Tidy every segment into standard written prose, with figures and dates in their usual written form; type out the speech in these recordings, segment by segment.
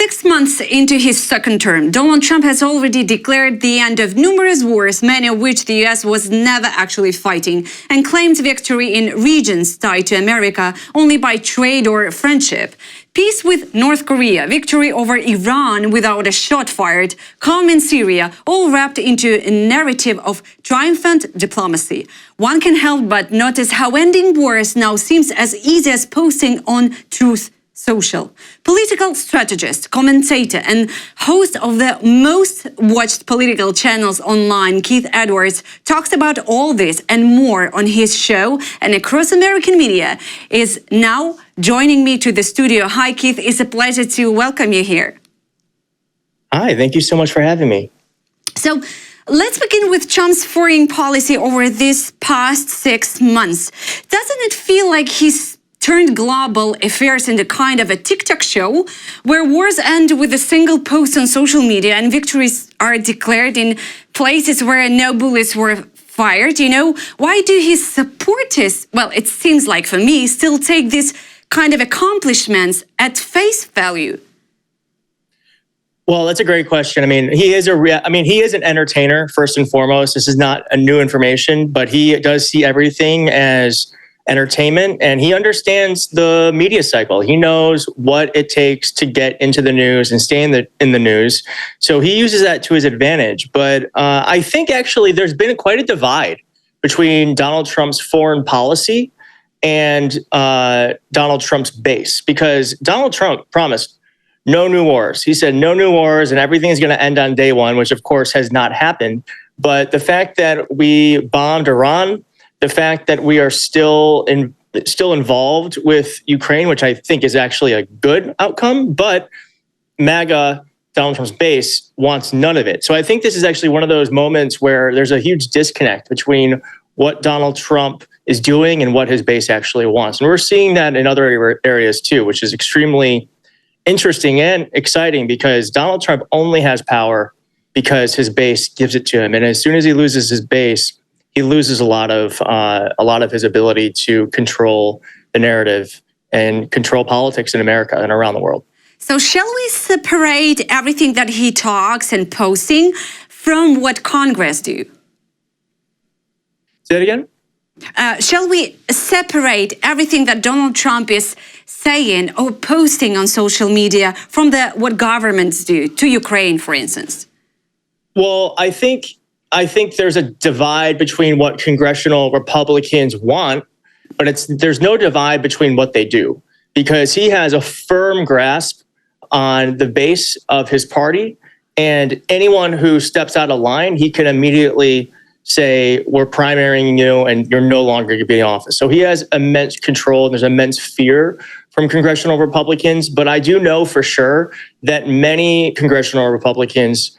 6 months into his second term, Donald Trump has already declared the end of numerous wars, many of which the US was never actually fighting, and claimed victory in regions tied to America only by trade or friendship. Peace with North Korea, victory over Iran without a shot fired, calm in Syria, all wrapped into a narrative of triumphant diplomacy. One can help but notice how ending wars now seems as easy as posting on Truth Social. Political strategist, commentator, and host of the most watched political channels online, KeithEdwards, talks about all this and more on his show and across American media, is now joining me to the studio. Hi, Keith. It's a pleasure to welcome you here. Hi, thank you so much for having me. So, let's begin with Trump's foreign policy over these past 6 months. Doesn't it feel like he's turned global affairs into kind of a TikTok show where wars end with a single post on social media and victories are declared in places where no bullets were fired? You know, why do his supporters, well, it seems like for me, still take these kind of accomplishments at face value? Well, that's a great question. I mean, he is an entertainer first and foremost. This is not a new information, but he does see everything as entertainment, and he understands the media cycle. He knows what it takes to get into the news and stay in the news. So he uses that to his advantage. But I think actually there's been quite a divide between Donald Trump's foreign policy and Donald Trump's base, because Donald Trump promised no new wars. He said no new wars and everything is going to end on day one, which of course has not happened. But the fact that we bombed Iran, the fact that we are still involved with Ukraine, which I think is actually a good outcome, but MAGA, Donald Trump's base, wants none of it. So I think this is actually one of those moments where there's a huge disconnect between what Donald Trump is doing and what his base actually wants. And we're seeing that in other areas too, which is extremely interesting and exciting, because Donald Trump only has power because his base gives it to him. And as soon as he loses his base, he loses a lot of his ability to control the narrative and control politics in America and around the world. So shall we separate everything that he talks and posting from what Congress do? Say it again? Shall we separate everything that Donald Trump is saying or posting on social media from what governments do to Ukraine, for instance? Well, I think there's a divide between what congressional Republicans want, but there's no divide between what they do, because he has a firm grasp on the base of his party, and anyone who steps out of line, he can immediately say, we're primarying you and you're no longer going to be in office. So he has immense control, and there's immense fear from congressional Republicans. But I do know for sure that many congressional Republicans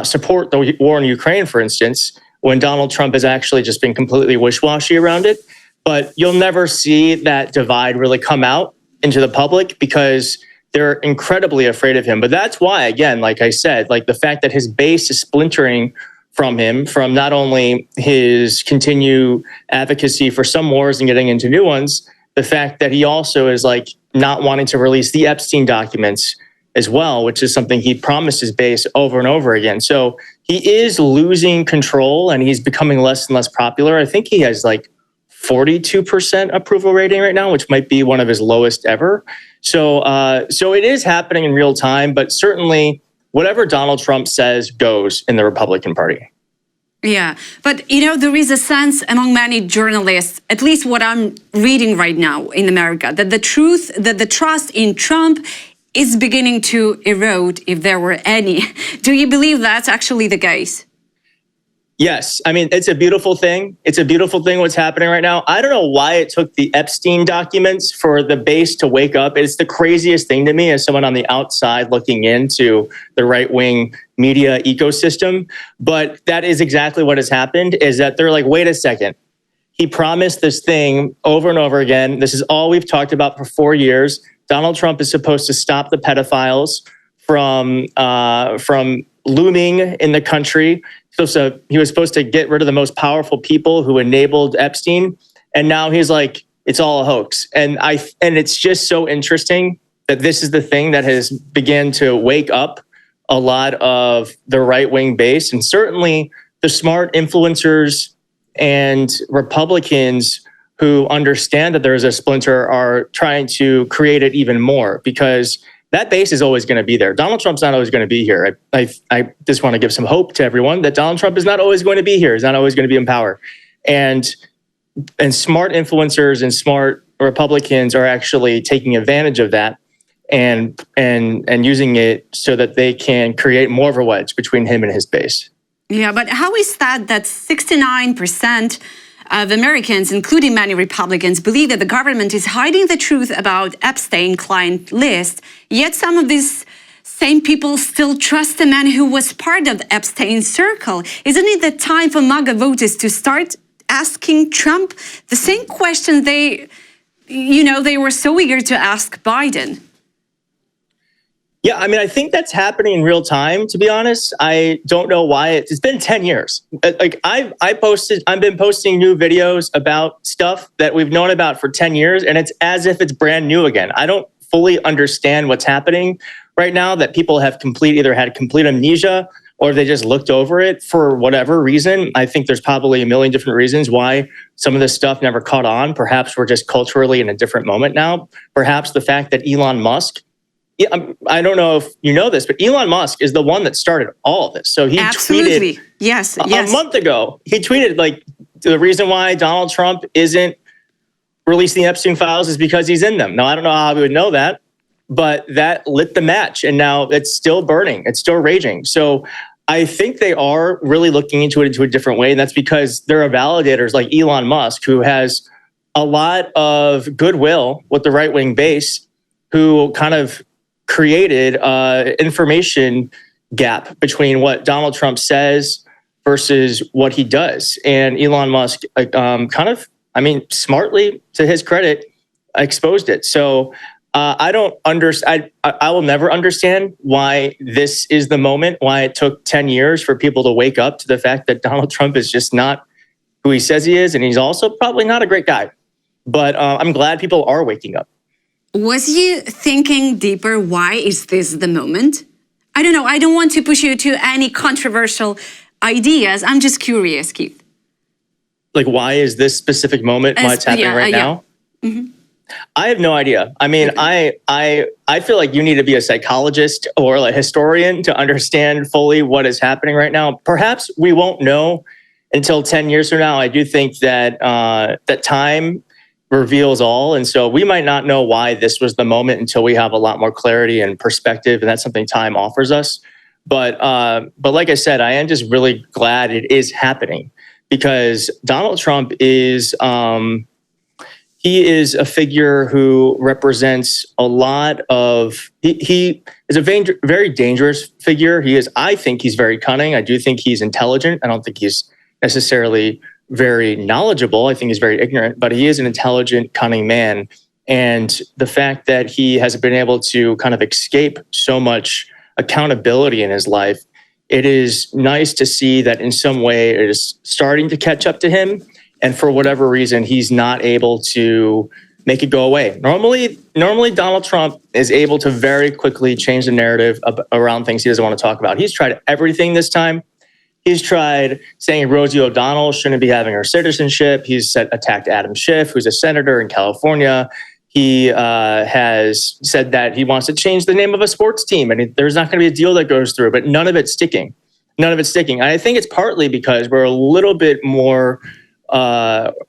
support the war in Ukraine, for instance, when Donald Trump has actually just been completely wish-washy around it. But you'll never see that divide really come out into the public because they're incredibly afraid of him. But that's why, again, like I said, like the fact that his base is splintering from him, from not only his continued advocacy for some wars and getting into new ones, the fact that he also is like not wanting to release the Epstein documents as well, which is something he promised his base over and over again. So he is losing control and he's becoming less and less popular. I think he has like 42% approval rating right now, which might be one of his lowest ever. So it is happening in real time, but certainly whatever Donald Trump says goes in the Republican Party. Yeah, but you know, there is a sense among many journalists, at least what I'm reading right now in America, that the trust in Trump is beginning to erode, if there were any. Do you believe that's actually the case? Yes. I mean, it's a beautiful thing. It's a beautiful thing what's happening right now. I don't know why it took the Epstein documents for the base to wake up. It's the craziest thing to me as someone on the outside looking into the right-wing media ecosystem. But that is exactly what has happened, is that they're like, wait a second. He promised this thing over and over again. This is all we've talked about for 4 years. Donald Trump is supposed to stop the pedophiles from looming in the country. So he was supposed to get rid of the most powerful people who enabled Epstein. And now he's like, it's all a hoax. And it's just so interesting that this is the thing that has begun to wake up a lot of the right-wing base, and certainly the smart influencers and Republicans who understand that there is a splinter are trying to create it even more, because that base is always going to be there. Donald Trump's not always going to be here. I just want to give some hope to everyone that Donald Trump is not always going to be here. He's not always going to be in power. And smart influencers and smart Republicans are actually taking advantage of that and using it so that they can create more of a wedge between him and his base. Yeah, but how is that 69% of Americans, including many Republicans, believe that the government is hiding the truth about Epstein client list, yet some of these same people still trust the man who was part of the Epstein circle? Isn't it the time for MAGA voters to start asking Trump the same question they were so eager to ask Biden? Yeah, I mean, I think that's happening in real time, to be honest. I don't know why. It's been 10 years. Like I've been posting new videos about stuff that we've known about for 10 years, and it's as if it's brand new again. I don't fully understand what's happening right now, that people have either had complete amnesia or they just looked over it for whatever reason. I think there's probably a million different reasons why some of this stuff never caught on. Perhaps we're just culturally in a different moment now. Perhaps the fact that Elon Musk, I don't know if you know this, but Elon Musk is the one that started all of this. So he Absolutely. tweeted yes. a month ago. He tweeted like the reason why Donald Trump isn't releasing the Epstein Files is because he's in them. Now, I don't know how we would know that, but that lit the match, and now it's still burning. It's still raging. So I think they are really looking into it into a different way, and that's because there are validators like Elon Musk, who has a lot of goodwill with the right-wing base, who kind of created information gap between what Donald Trump says versus what he does. And Elon Musk smartly, to his credit, exposed it. So I don't understand. I will never understand why this is the moment, why it took 10 years for people to wake up to the fact that Donald Trump is just not who he says he is. And he's also probably not a great guy. But I'm glad people are waking up. Was you thinking deeper? Why is this the moment? I don't know. I don't want to push you to any controversial ideas. I'm just curious, Keith. Like, why is this specific moment why it's happening right now? Mm-hmm. I have no idea. I mean, okay. I feel like you need to be a psychologist or a historian to understand fully what is happening right now. Perhaps we won't know until 10 years from now. I do think that that time reveals all. And so we might not know why this was the moment until we have a lot more clarity and perspective. And that's something time offers us. But like I said, I am just really glad it is happening, because Donald Trump is, he is a figure who represents a lot of, he is a very dangerous figure. I think he's very cunning. I do think he's intelligent. I don't think he's necessarily very knowledgeable. I think he's very ignorant, but he is an intelligent, cunning man. And the fact that he has been able to kind of escape so much accountability in his life, it is nice to see that in some way it is starting to catch up to him. And for whatever reason, he's not able to make it go away. Normally Donald Trump is able to very quickly change the narrative around things he doesn't want to talk about. He's tried everything this time. He's tried saying Rosie O'Donnell shouldn't be having her citizenship. He's attacked Adam Schiff, who's a senator in California. He has said that he wants to change the name of a sports team, and there's not going to be a deal that goes through, but none of it's sticking. I think it's partly because we're a little bit more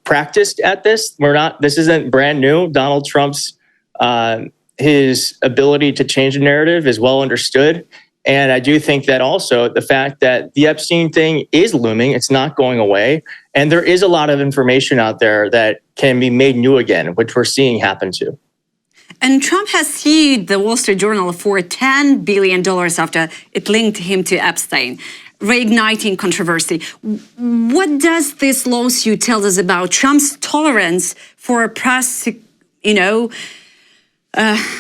practiced at this. This isn't brand new. Donald Trump's, his ability to change the narrative is well understood. And I do think that also the fact that the Epstein thing is looming, it's not going away. And there is a lot of information out there that can be made new again, which we're seeing happen too. And Trump has sued the Wall Street Journal for $10 billion after it linked him to Epstein, reigniting controversy. What does this lawsuit tell us about Trump's tolerance for press,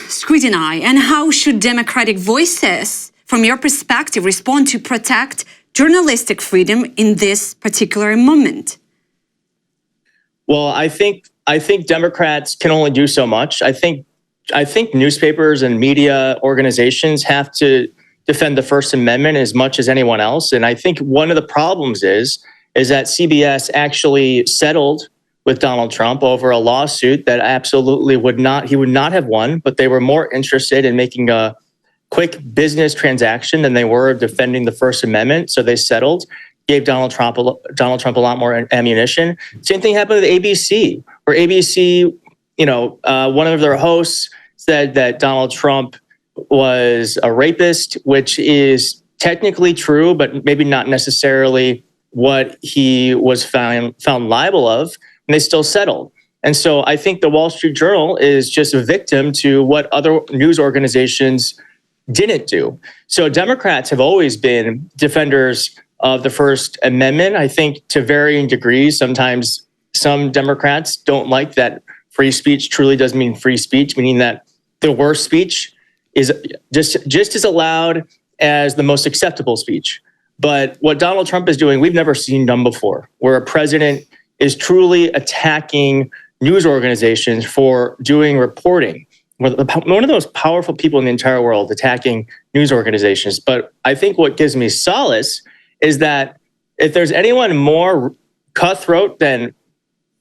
scrutiny? And how should democratic voices, from your perspective, respond to protect journalistic freedom in this particular moment? Well, I think Democrats can only do so much. I think I think newspapers and media organizations have to defend the First Amendment as much as anyone else. And I think one of the problems is that CBS actually settled with Donald Trump over a lawsuit that absolutely he would not have won, but they were more interested in making a quick business transaction than they were defending the First Amendment. So they settled, gave Donald Trump a lot more ammunition. Same thing happened with ABC, where ABC, one of their hosts said that Donald Trump was a rapist, which is technically true, but maybe not necessarily what he was found liable of, and they still settled. And so I think the Wall Street Journal is just a victim to what other news organizations didn't do. So Democrats have always been defenders of the First Amendment, I think to varying degrees. Sometimes some Democrats don't like that free speech truly does mean free speech, meaning that the worst speech is just as allowed as the most acceptable speech. But what Donald Trump is doing, we've never seen done before, where a president is truly attacking news organizations for doing reporting. One of the most powerful people in the entire world attacking news organizations. But I think what gives me solace is that if there's anyone more cutthroat than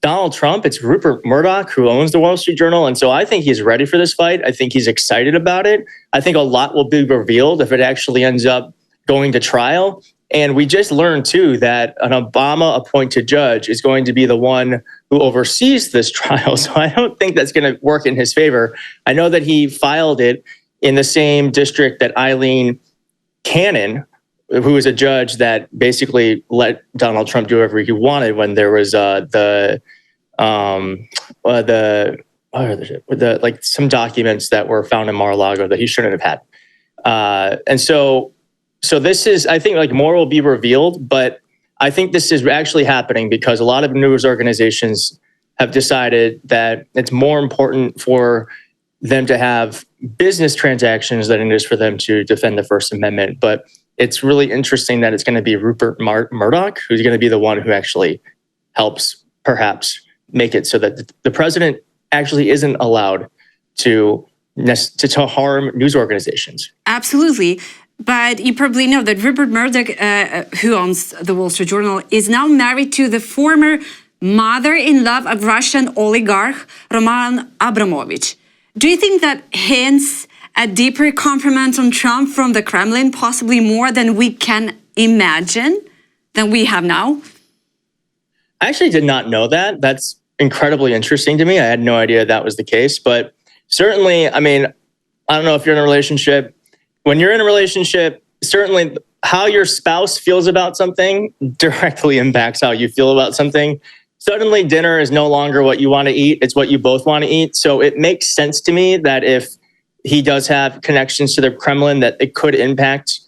Donald Trump, it's Rupert Murdoch, who owns the Wall Street Journal. And so I think he's ready for this fight. I think he's excited about it. I think a lot will be revealed if it actually ends up going to trial. And we just learned, too, that an Obama-appointed judge is going to be the one who oversees this trial. So I don't think that's going to work in his favor. I know that he filed it in the same district that Eileen Cannon, who is a judge that basically let Donald Trump do whatever he wanted when there was some documents that were found in Mar-a-Lago that he shouldn't have had. And so this is, I think, more will be revealed, but I think this is actually happening because a lot of news organizations have decided that it's more important for them to have business transactions than it is for them to defend the First Amendment. But it's really interesting that it's going to be Rupert Murdoch who's going to be the one who actually helps perhaps make it so that the president actually isn't allowed to harm news organizations. Absolutely. But you probably know that Rupert Murdoch, who owns the Wall Street Journal, is now married to the former mother-in-law of Russian oligarch Roman Abramovich. Do you think that hints at deeper compromise on Trump from the Kremlin, possibly more than we can imagine, than we have now? I actually did not know that. That's incredibly interesting to me. I had no idea that was the case. But certainly, I mean, I don't know if you're in a relationship. When you're in a relationship, certainly how your spouse feels about something directly impacts how you feel about something. Suddenly, dinner is no longer what you want to eat. It's what you both want to eat. So it makes sense to me that if he does have connections to the Kremlin, that it could impact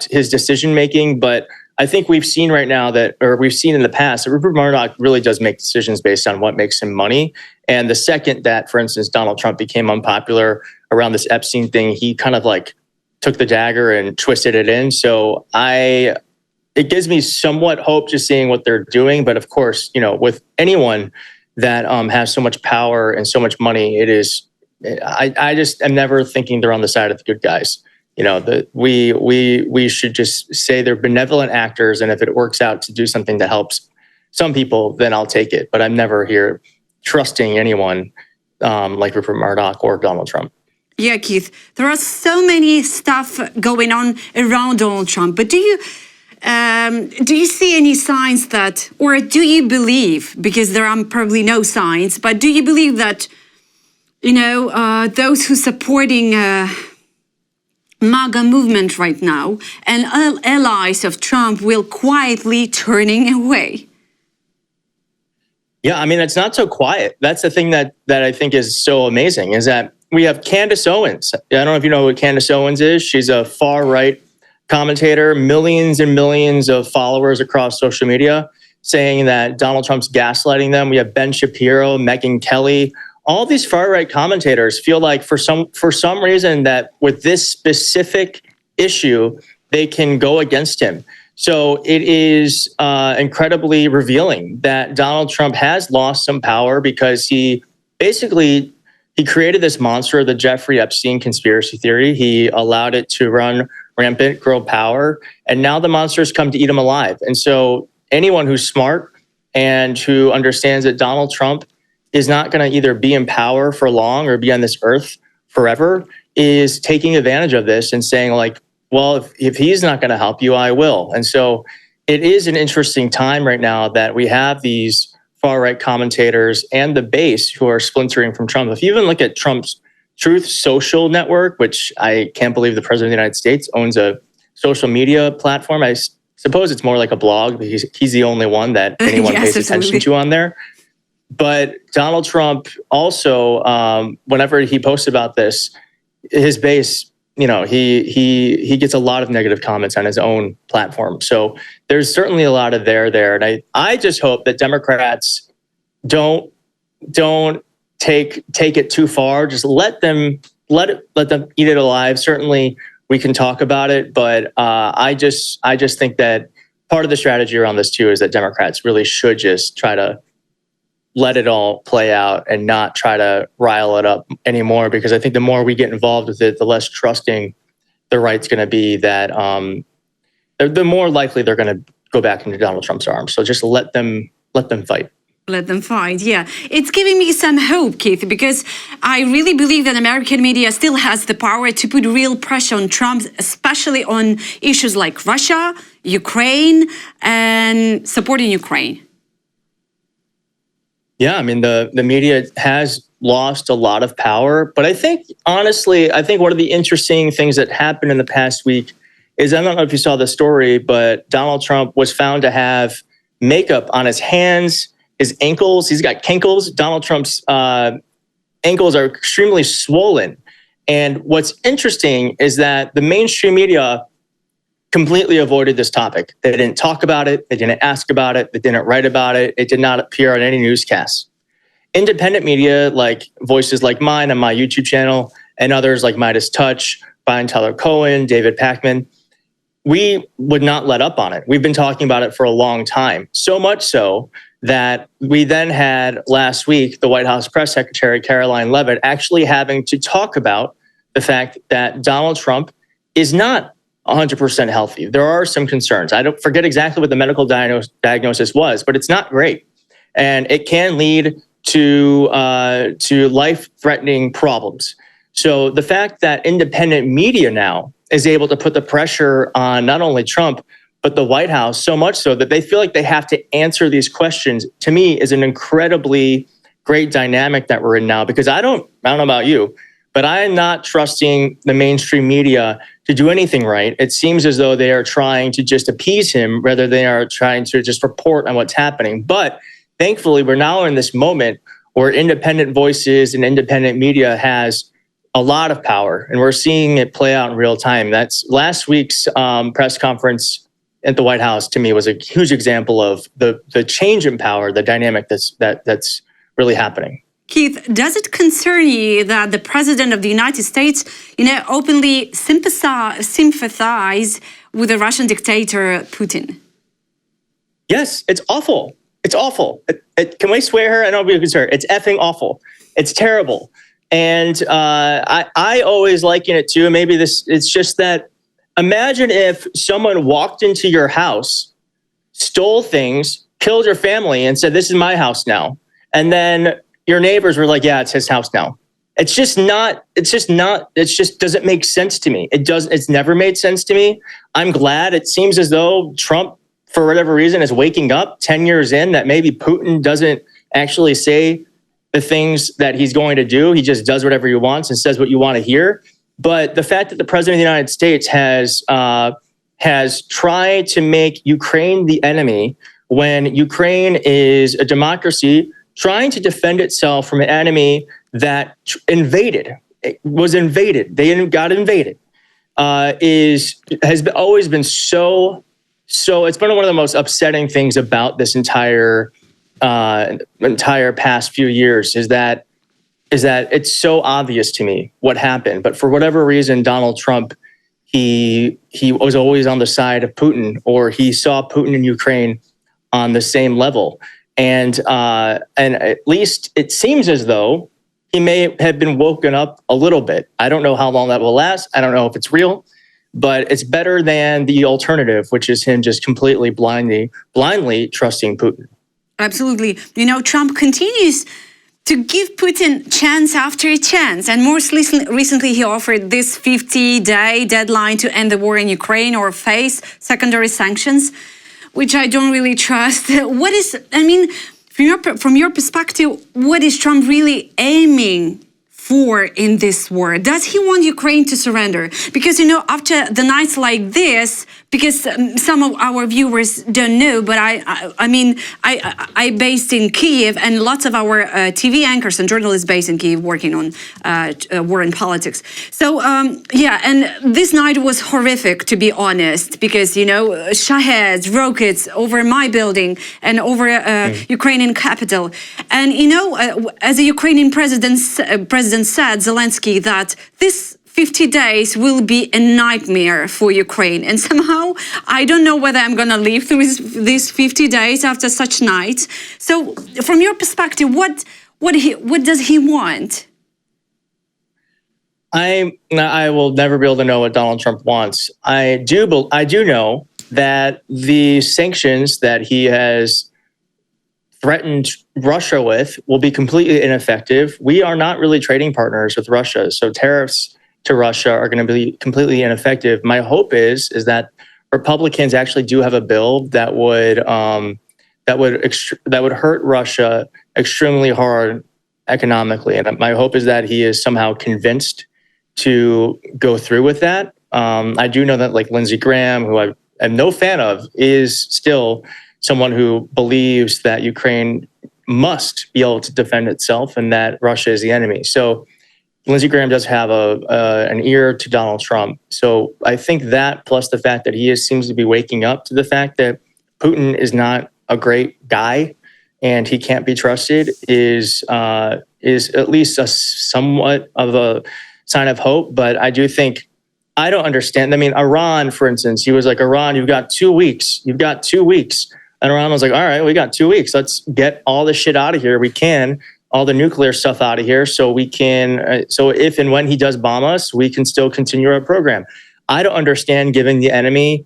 his decision making. But I think we've seen right now we've seen in the past that Rupert Murdoch really does make decisions based on what makes him money. And the second that, for instance, Donald Trump became unpopular around this Epstein thing, he kind of took the dagger and twisted it in. So it gives me somewhat hope just seeing what they're doing. But of course, with anyone that has so much power and so much money, it is. I just am never thinking they're on the side of the good guys. We should just say they're benevolent actors, and if it works out to do something that helps some people, then I'll take it. But I'm never here trusting anyone like Rupert Murdoch or Donald Trump. Yeah, Keith, there are so many stuff going on around Donald Trump, but do you see any signs that, or do you believe, because there are probably no signs, but do you believe that, those who supporting MAGA movement right now and allies of Trump will quietly turning away? Yeah, I mean, it's not so quiet. That's the thing that I think is so amazing, is that we have Candace Owens. I don't know if you know what Candace Owens is. She's a far-right commentator, millions and millions of followers across social media, saying that Donald Trump's gaslighting them. We have Ben Shapiro, Megyn Kelly. All these far-right commentators feel like for some reason that with this specific issue, they can go against him. So it is incredibly revealing that Donald Trump has lost some power because he basically he created this monster, the Jeffrey Epstein conspiracy theory. He allowed it to run rampant, grow power, and now the monsters come to eat him alive. And so anyone who's smart and who understands that Donald Trump is not going to either be in power for long or be on this earth forever is taking advantage of this and saying, like, well, if he's not going to help you, I will. And so it is an interesting time right now that we have these far-right commentators and the base who are splintering from Trump. If you even look at Trump's Truth Social Network, which I can't believe the president of the United States owns a social media platform. I suppose it's more like a blog, but he's the only one that anyone Yes, pays attention to on there. But Donald Trump also, whenever he posts about this, his base, he gets a lot of negative comments on his own platform. So there's certainly a lot of there. And I just hope that Democrats don't take it too far. Just let them eat it alive. Certainly we can talk about it, but I just think that part of the strategy around this too is that Democrats really should just try to let it all play out and not try to rile it up anymore, because I think the more we get involved with it, the less trusting the right's going to be that the more likely they're going to go back into Donald Trump's arms. So just let them fight. Let them fight, yeah. It's giving me some hope, Keith, because I really believe that American media still has the power to put real pressure on Trump, especially on issues like Russia, Ukraine, and supporting Ukraine. Yeah, I mean, the media has lost a lot of power. But I think, honestly, one of the interesting things that happened in the past week is, I don't know if you saw the story, but Donald Trump was found to have makeup on his hands, his ankles. He's got kinkles. Donald Trump's ankles are extremely swollen. And what's interesting is that the mainstream media completely avoided this topic. They didn't talk about it. They didn't ask about it. They didn't write about it. It did not appear on any newscasts. Independent media, like voices like mine on my YouTube channel and others like Midas Touch, Brian Tyler Cohen, David Pakman, we would not let up on it. We've been talking about it for a long time. So much so that we then had last week the White House press secretary, Caroline Leavitt, actually having to talk about the fact that Donald Trump is not 100% healthy. There are some concerns. I don't forget exactly what the medical diagnosis was, but it's not great. And it can lead to life-threatening problems. So the fact that independent media now is able to put the pressure on not only Trump, but the White House, so much so that they feel like they have to answer these questions, to me is an incredibly great dynamic that we're in now. Because I don't know about you, but I am not trusting the mainstream media to do anything right. It seems as though they are trying to just appease him rather than they are trying to just report on what's happening. But thankfully, we're now in this moment where independent voices and independent media has a lot of power, and we're seeing it play out in real time. That's last week's press conference at the White House, to me, was a huge example of the change in power, the dynamic that's really happening. Keith, does it concern you that the president of the United States, openly sympathize with the Russian dictator Putin? Yes, it's awful. It's awful. Can we swear here? I don't be concerned. It's effing awful. It's terrible. And I always liken it to, maybe it's just that, imagine if someone walked into your house, stole things, killed your family, and said, "This is my house now." And then your neighbors were like, "Yeah, it's his house now." It just doesn't make sense to me. It's never made sense to me. I'm glad it seems as though Trump, for whatever reason, is waking up 10 years in, that maybe Putin doesn't actually say the things that he's going to do. He just does whatever he wants and says what you want to hear. But the fact that the president of the United States has tried to make Ukraine the enemy when Ukraine is a democracy trying to defend itself from an enemy that was invaded. They got invaded. Has always been so. It's been one of the most upsetting things about this entire past few years is that it's so obvious to me what happened. But for whatever reason, Donald Trump, he was always on the side of Putin, or he saw Putin and Ukraine on the same level. And at least it seems as though he may have been woken up a little bit. I don't know how long that will last. I don't know if it's real, but it's better than the alternative, which is him just completely blindly trusting Putin. Absolutely. Trump continues to give Putin chance after chance. And most recently, he offered this 50-day deadline to end the war in Ukraine or face secondary sanctions, which I don't really trust. From your perspective, what is Trump really aiming for in this war? Does he want Ukraine to surrender? Because, after the nights like this, because some of our viewers don't know, but I based in Kyiv, and lots of our TV anchors and journalists based in Kyiv working on war and politics. So, and this night was horrific, to be honest, because, Shaheds, rockets over my building and over Ukrainian capital. And, as a Ukrainian president said, Zelensky, that this 50 days will be a nightmare for Ukraine. And somehow, I don't know whether I'm going to live through these 50 days after such nights. So, from your perspective, what does he want? I will never be able to know what Donald Trump wants. I do know that the sanctions that he has threatened Russia with will be completely ineffective. We are not really trading partners with Russia, so tariffs to Russia are going to be completely ineffective. My hope is that Republicans actually do have a bill that would hurt Russia extremely hard economically, and my hope is that he is somehow convinced to go through with that. I do know that Lindsey Graham, who I am no fan of, is still someone who believes that Ukraine must be able to defend itself and that Russia is the enemy. So Lindsey Graham does have an ear to Donald Trump. So I think that, plus the fact that he seems to be waking up to the fact that Putin is not a great guy and he can't be trusted, is at least a somewhat of a sign of hope. But I do think, I don't understand. I mean, Iran, for instance, he was like, Iran, you've got 2 weeks. You've got 2 weeks. And Iran was like, all right, we got 2 weeks. Let's get all the shit out of here. We can, all the nuclear stuff out of here, so we can, so if and when he does bomb us, we can still continue our program. I don't understand giving the enemy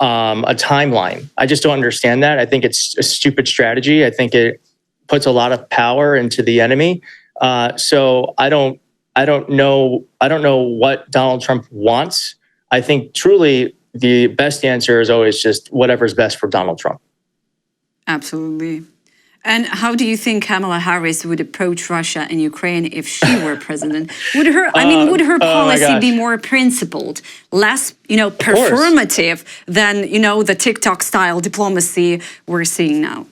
a timeline. I just don't understand that. I think it's a stupid strategy. I think it puts a lot of power into the enemy. So I don't know what Donald Trump wants. I think truly the best answer is always just whatever's best for Donald Trump. Absolutely. And how do you think Kamala Harris would approach Russia and Ukraine if she were president? Would her policy be more principled, less, performative than, the TikTok-style diplomacy we're seeing now?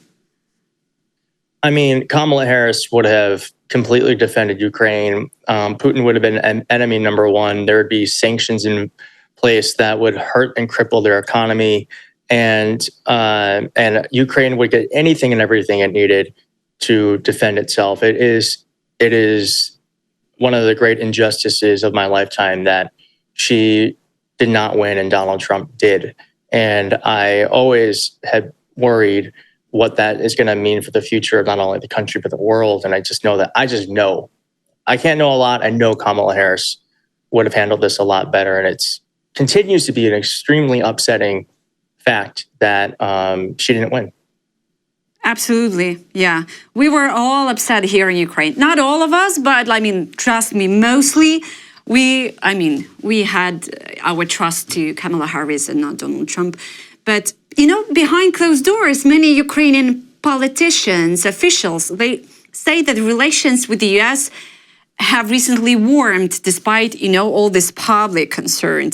I mean, Kamala Harris would have completely defended Ukraine. Putin would have been enemy number one. There would be sanctions in place that would hurt and cripple their economy. And Ukraine would get anything and everything it needed to defend itself. It is one of the great injustices of my lifetime that she did not win and Donald Trump did. And I always had worried what that is going to mean for the future of not only the country but the world. And I just know. I can't know a lot. I know Kamala Harris would have handled this a lot better. And it continues to be an extremely upsetting fact that she didn't win. Absolutely. Yeah. We were all upset here in Ukraine. Not all of us, but trust me, mostly we had our trust to Kamala Harris and not Donald Trump. But, behind closed doors, many Ukrainian politicians, officials, they say that relations with the US have recently warmed despite, all this public concern.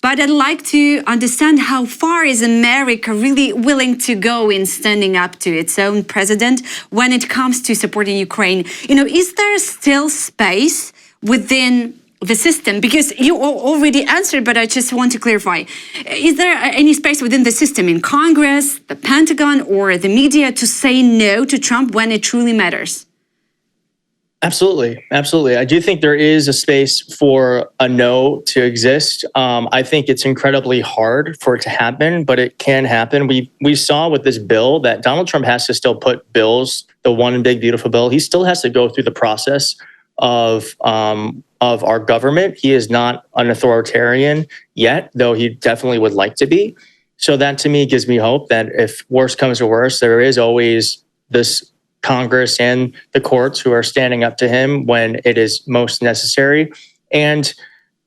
But I'd like to understand how far is America really willing to go in standing up to its own president when it comes to supporting Ukraine? Is there still space within the system? Because you already answered, but I just want to clarify. Is there any space within the system, in Congress, the Pentagon, or the media to say no to Trump when it truly matters? Absolutely. Absolutely. I do think there is a space for a no to exist. I think it's incredibly hard for it to happen, but it can happen. We saw with this bill that Donald Trump has to still put bills, the one big beautiful bill, he still has to go through the process of our government. He is not an authoritarian yet, though he definitely would like to be. So that to me gives me hope that if worse comes to worse, there is always this Congress and the courts who are standing up to him when it is most necessary. And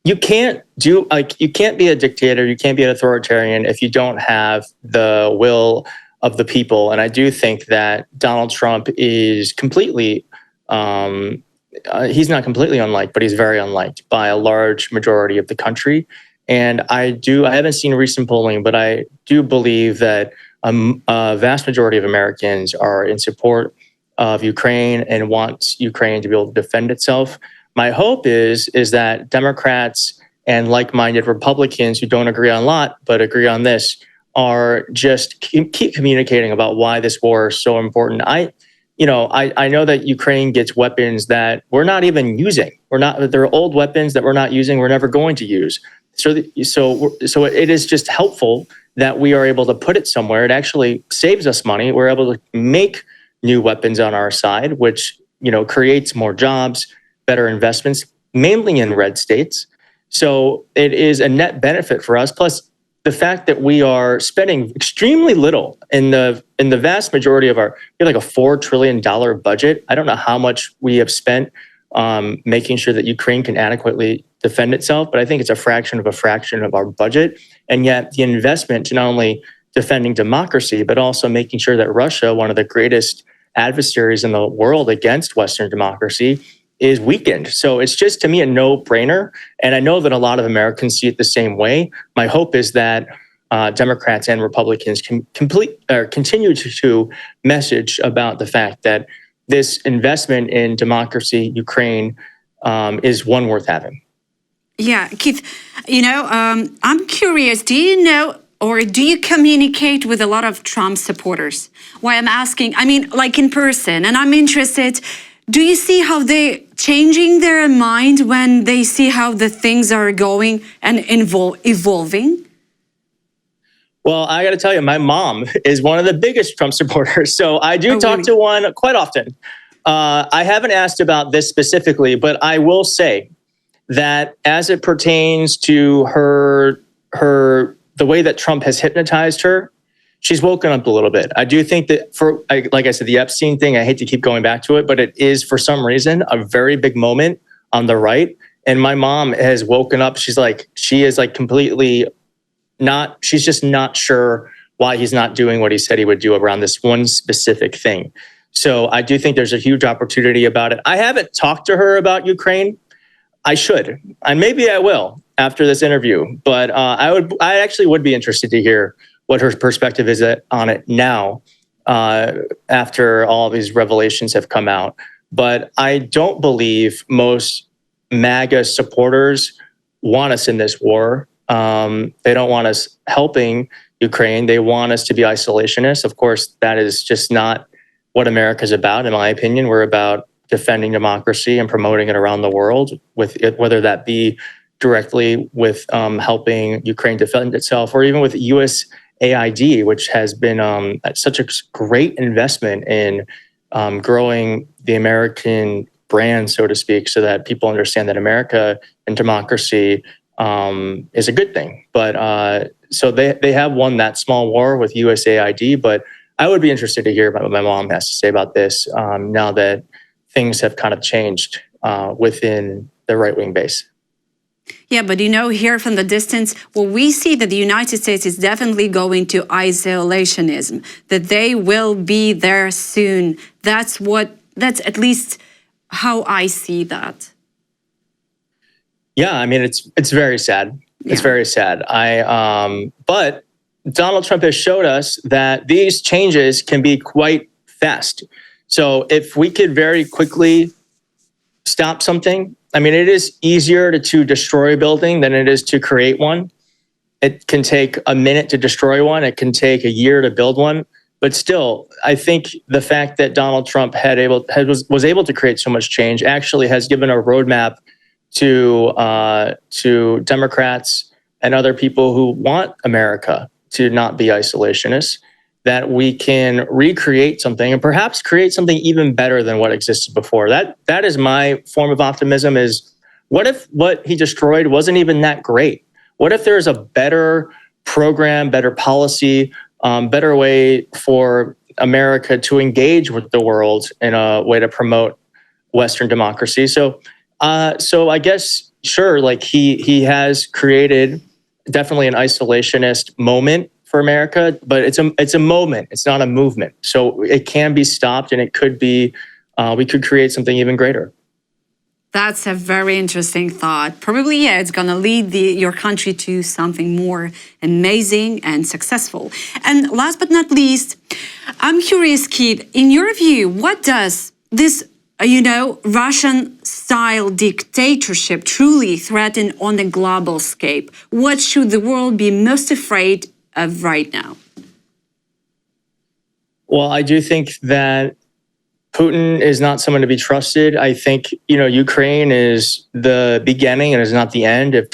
you can't be a dictator, you can't be an authoritarian if you don't have the will of the people. And I do think that Donald Trump is completely he's not completely unliked, but he's very unliked by a large majority of the country. And I haven't seen recent polling, but I do believe that a vast majority of Americans are in support of Ukraine and want Ukraine to be able to defend itself. My hope is that Democrats and like-minded Republicans who don't agree on a lot, but agree on this, are just keep communicating about why this war is so important. I know that Ukraine gets weapons that we're not even using. They're old weapons that we're not using. We're never going to use. So it is just helpful that we are able to put it somewhere. It actually saves us money. We're able to make new weapons on our side, which creates more jobs, better investments, mainly in red states. So it is a net benefit for us. Plus, the fact that we are spending extremely little in the vast majority of we have like a $4 trillion budget. I don't know how much we have spent making sure that Ukraine can adequately defend itself, but I think it's a fraction of our budget. And yet the investment to not only defending democracy, but also making sure that Russia, one of the greatest adversaries in the world against Western democracy, is weakened. So it's just, to me, a no-brainer. And I know that a lot of Americans see it the same way. My hope is that Democrats and Republicans can continue to message about the fact that this investment in democracy, Ukraine, is one worth having. Yeah, Keith, I'm curious, do you know or do you communicate with a lot of Trump supporters? Why I'm asking, like in person, and I'm interested, do you see how they changing their mind when they see how the things are going and evolving? Well, I got to tell you, my mom is one of the biggest Trump supporters, so I do talk to one quite often. I haven't asked about this specifically, but I will say that as it pertains to the way that Trump has hypnotized her, she's woken up a little bit. I do think that like I said, the Epstein thing, I hate to keep going back to it, but it is for some reason a very big moment on the right. And my mom has woken up. She is completely she's just not sure why he's not doing what he said he would do around this one specific thing. So I do think there's a huge opportunity about it. I haven't talked to her about Ukraine. I should, and maybe I will after this interview. But I actually would be interested to hear what her perspective is on it now, after all these revelations have come out. But I don't believe most MAGA supporters want us in this war. They don't want us helping Ukraine. They want us to be isolationists. Of course, that is just not what America's about, in my opinion. We're about defending democracy and promoting it around the world, whether that be directly with helping Ukraine defend itself, or even with USAID, which has been such a great investment in growing the American brand, so to speak, so that people understand that America and democracy is a good thing. But so they have won that small war with USAID, but I would be interested to hear about what my mom has to say about this now that things have kind of changed within the right-wing base. Yeah, but here from the distance, we see that the United States is definitely going to isolationism, that they will be there soon. That's at least how I see that. Yeah, it's very sad. Yeah. It's very sad. But Donald Trump has showed us that these changes can be quite fast. So if we could very quickly stop something, it is easier to destroy a building than it is to create one. It can take a minute to destroy one. It can take a year to build one. But still, I think the fact that Donald Trump was able to create so much change actually has given a roadmap to Democrats and other people who want America to not be isolationists. that we can recreate something and perhaps create something even better than what existed before. That is my form of optimism. Is what if what he destroyed wasn't even that great? What if there's a better program, better policy, better way for America to engage with the world in a way to promote Western democracy? So I guess, sure, like he has created definitely an isolationist moment for America, but it's a moment. It's not a movement. So it can be stopped, and it could be, we could create something even greater. That's a very interesting thought. Probably, yeah, it's going to lead your country to something more amazing and successful. And last but not least, I'm curious, Keith, in your view, what does this, Russian-style dictatorship truly threaten on a global scale? What should the world be most afraid of right now? Well, I do think that Putin is not someone to be trusted. I think, Ukraine is the beginning and is not the end. If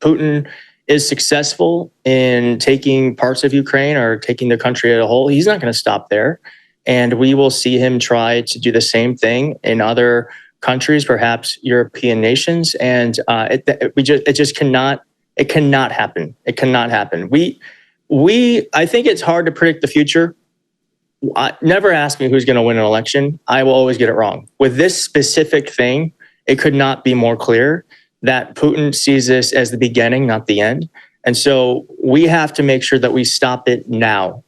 Putin is successful in taking parts of Ukraine or taking the country as a whole, he's not going to stop there. And we will see him try to do the same thing in other countries, perhaps European nations. And it cannot happen. It cannot happen. I think it's hard to predict the future. Never ask me who's going to win an election. I will always get it wrong. With this specific thing, it could not be more clear that Putin sees this as the beginning, not the end. And so we have to make sure that we stop it now,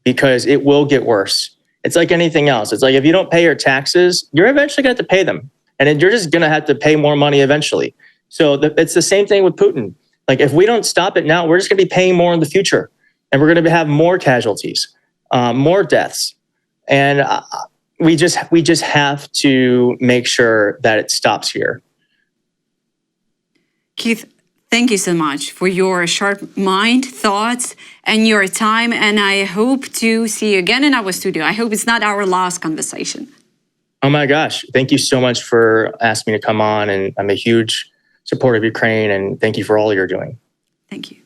because it will get worse. It's like anything else. It's like if you don't pay your taxes, you're eventually going to have to pay them. And then you're just going to have to pay more money eventually. So it's the same thing with Putin. Like if we don't stop it now, we're just going to be paying more in the future. And we're going to have more casualties, more deaths. And we just have to make sure that it stops here. Keith, thank you so much for your sharp mind, thoughts, and your time. And I hope to see you again in our studio. I hope it's not our last conversation. Oh my gosh. Thank you so much for asking me to come on. And I'm a huge supporter of Ukraine. And thank you for all you're doing. Thank you.